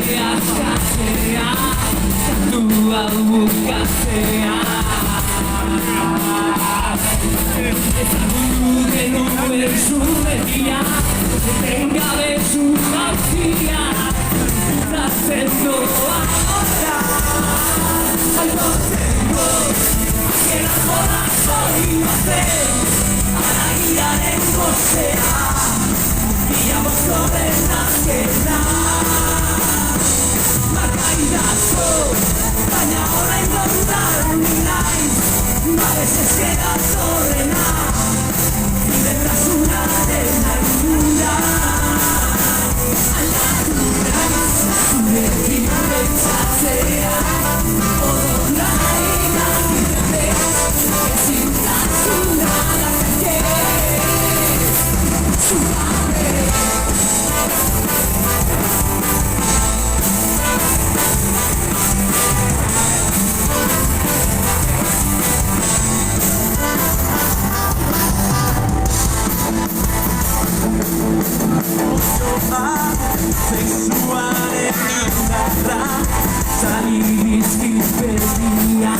askatzea, kantua bukatzea. Ezagutu genuen zurretia, etengabe zu jauzia, urratzen doa horra. Aitortzeko, azkena jorrak zori bazen, aragiaren gozea, bila mozkoren azkena. Markaidazo, baina orain gortan naiz, babes ezkera zorrena, libertasunaren ardura. Aldatu naiz, zurekin pentsatzea, odor nahi nagitete, ezintasuna dakake, zugabe. Sexuaren indarra, zari bizkiz berdia.